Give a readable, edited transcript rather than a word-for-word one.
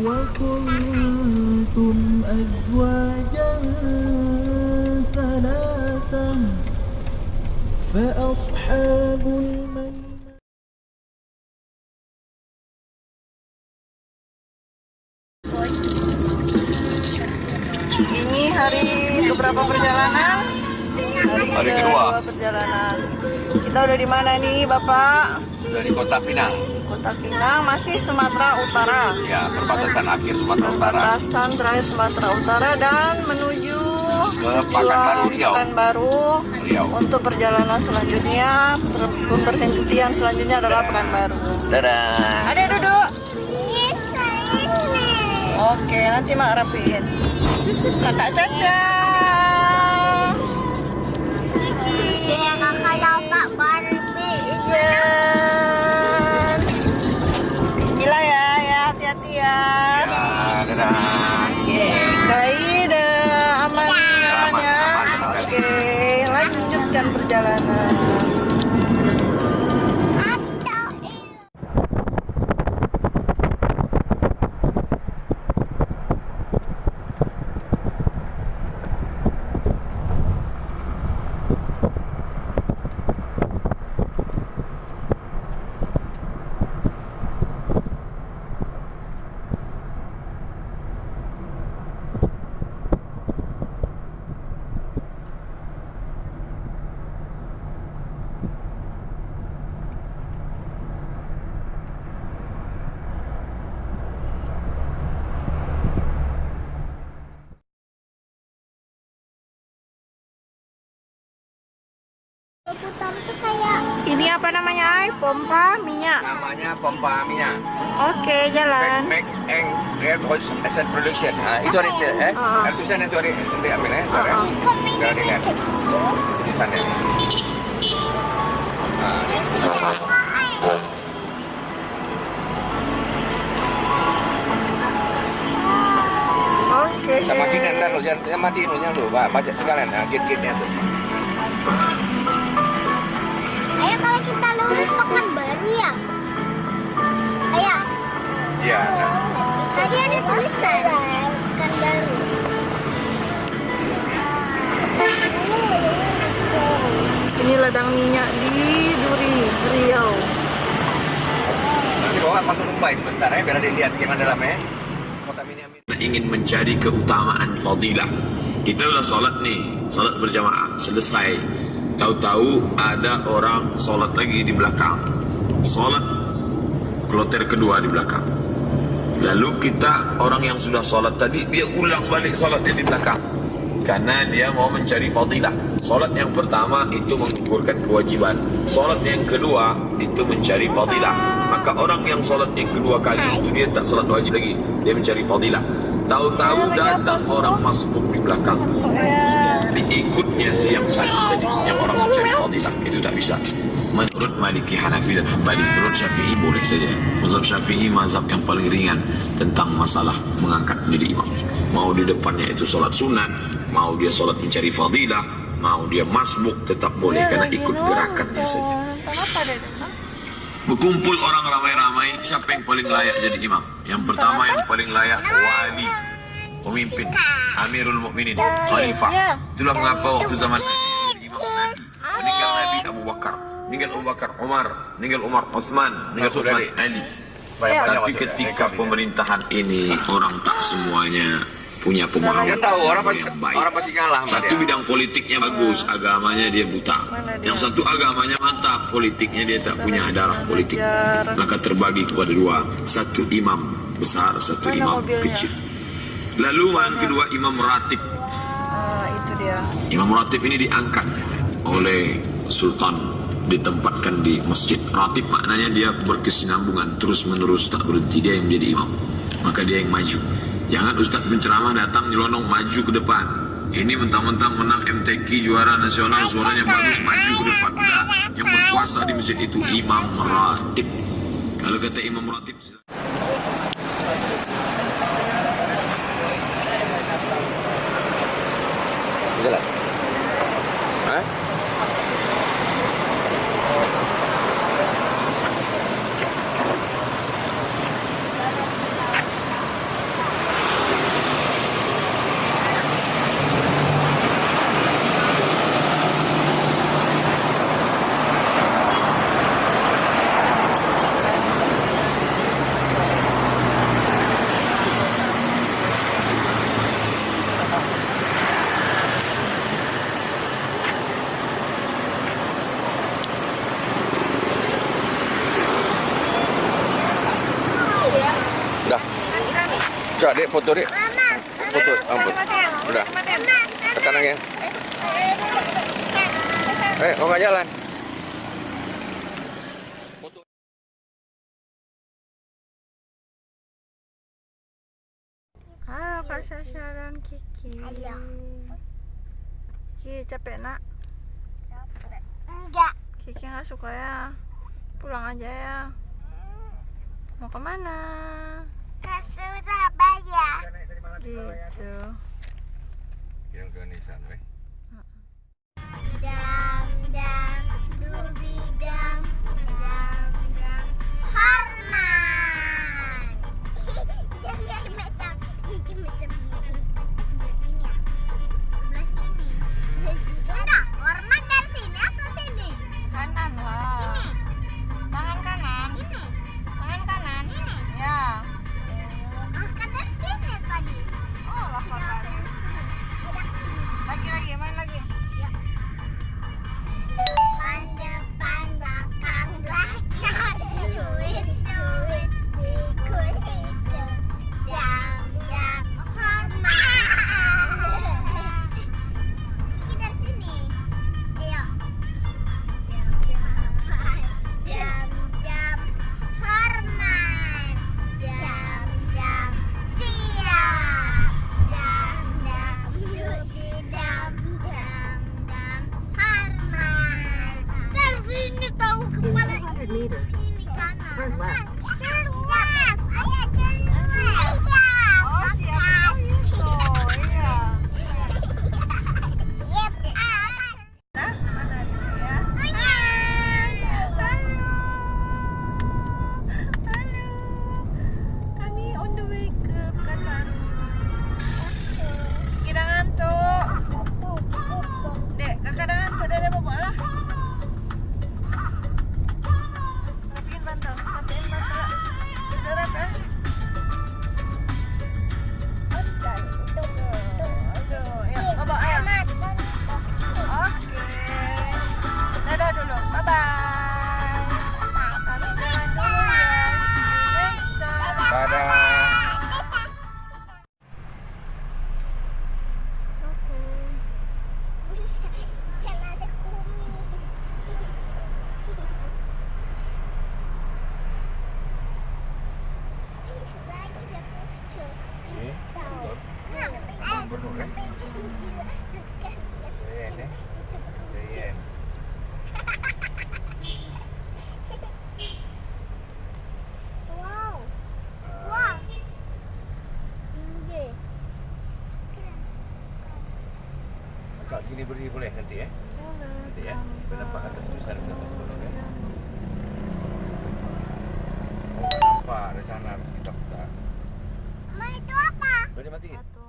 وكنتم أزواجا ثلاثا فأصحاب الميمنة. Ini hari keberapa perjalanan? Hari kedua perjalanan. Kita udah di mana nih, Bapak? Sudah di Kota Pinang. Kota Pinang, masih Sumatera Utara. Ya, perbatasan akhir Sumatera Utara. Perbatasan terakhir Sumatera Utara dan menuju Ke Pekanbaru, Riau. Pekanbaru. Riau. Untuk perjalanan selanjutnya, pemberhentian selanjutnya adalah Pekanbaru. Dadah. Adek duduk. Oke, nanti Mak rapiin. Kakak Caca. Iya, kakak Lapa Barbie. Ijen. Bismillah ya, hati-hati ya. Ya, dadah. Oke, Kaida aman ya. Oke, lanjutkan perjalanan. Putar tuh kayak Ini apa namanya, Ay? Pompa minyak. Namanya pompa minyak. Oke, jalan. Make Air Force Asset Production. Nah, itu hari tulisan itu hari ambil ya. Sudah dilihat kecil. tulisannya. Oke. Sama gini ntar lo jangan mati lo baca sekalian gate-gate-nya tuh. Ayo kalau kita lurus Pekanbaru ya. Ayo. Iya. Tadi ada tulisan Pekanbaru. Ini ladang minyak di Duri, Riau. Nanti bawa masuk Mumbai sebentar ya biar dilihat yang ada dalamnya. Kota minyak. Ingin mencari keutamaan fadilah. Kita udah sholat nih, sholat berjamaah, selesai. Tahu-tahu ada orang sholat lagi di belakang. Sholat kloter kedua di belakang. Lalu kita, orang yang sudah sholat tadi, dia ulang balik sholatnya di belakang. Karena dia mau mencari fadilah. Sholat yang pertama itu mengukurkan kewajiban. Sholat yang kedua itu mencari fadilah. Maka orang yang sholat yang kedua kali itu dia tak sholat wajib lagi. Dia mencari fadilah. Tahu-tahu datang orang masbuk di belakang. Diikutnya si yang satu tadi, yang orang mencari fadilah. Itu tak bisa. Menurut Maliki, Hanafi dan Hambali, menurut Syafi'i boleh saja. Mazhab Syafi'i mazhab yang paling ringan tentang masalah mengangkat menjadi imam. Mau di depannya itu sholat sunat, mau dia sholat mencari fadilah, mau dia masbuk tetap boleh karena ikut gerakannya saja. Berkumpul orang ramai-ramai, siapa yang paling layak jadi imam? Yang pertama yang paling layak wali, pemimpin, Amirul Mukminin, Khalifah. Itulah mengapa waktu zaman Nabi jadi imam Nabi. Meninggal Nabi Abu Bakar, meninggal Abu Bakar Umar, meninggal Umar Uthman, meninggal Uthman Ali. Tapi ketika pemerintahan ini orang tak semuanya punya pemahaman Dia tahu orang yang pasti kalah. satu bidang politiknya bagus, agamanya dia buta. Yang satu agamanya mantap, politiknya dia tak punya darah politik. Maka terbagi kepada dua, satu imam besar, satu imam kecil. Lalu yang kedua imam ratib. Itu dia. Imam ratib ini diangkat oleh sultan, ditempatkan di masjid. Ratib maknanya dia berkesinambungan terus menerus tak berhenti, dia yang menjadi imam. Maka dia yang maju. Jangan ustaz penceramah datang nyelonong maju ke depan. Ini mentang-mentang menang MTQ juara nasional, suaranya bagus, maju ke depan. Nah, yang berkuasa di masjid itu imam ratib. Kalau kata imam ratib, Jalan. Hah? Coba dek foto dek. Mama. Foto rambut. Udah. Tekan lagi ya. Kok nggak jalan? Halo Kak Sasha dan Kiki. Ayo. Kiki capek nak? Enggak. Kiki nggak suka ya. Pulang aja ya. Mau kemana? Ke Surabaya. Gitu. Yang ke Nissan, weh. Dam dam dubi dam dam dam Harman. Jangan macam gigi macam sebelah sini ya. Sebelah sini. Enggak, Harman dari sini atau sini? Kanan lah. Ini. Tangan kanan. Ini. Tangan kanan. Ini. Ya. Oh, kan dari sini tadi. Oh lah kanan. Lagi main lagi. Depan depan belakang belakang cuit cuit siku siku jam jam hormat. Ini dari sini. Ayo. Jam jam hormat. Jam jam siap. Jam jam dubi dam jam jam hormat. Dari sini tahu kepala ini kanan. Turn left. Turn left. Ayo turn left. Oh siap itu. Iya. Yep. Nah, mana dia ya? Halo. Kami on the way ke Pekanbaru. Kiki dah ngantuk. Dek, kakak dah ngantuk dah bawa lah. Rapiin bantal lah. Udah rapi. Aduh, ya, bawa ayo. Oke. Dadah dulu. Bye bye. Kami jalan dulu ya. See you next time. Dadah. Oke. Jangan ada kumis. Lagi ada kucing. Gubernur, kan? Jayan, ya. Jayan. Wow. Wow. Tinggi. Kat sini berdiri boleh nanti ya? Nanti ya. Kita nampak ada tulisan dekat gubernur ya. Oh, nampak di sana harus kita buka. Ma, itu apa? Boleh mati? Satu.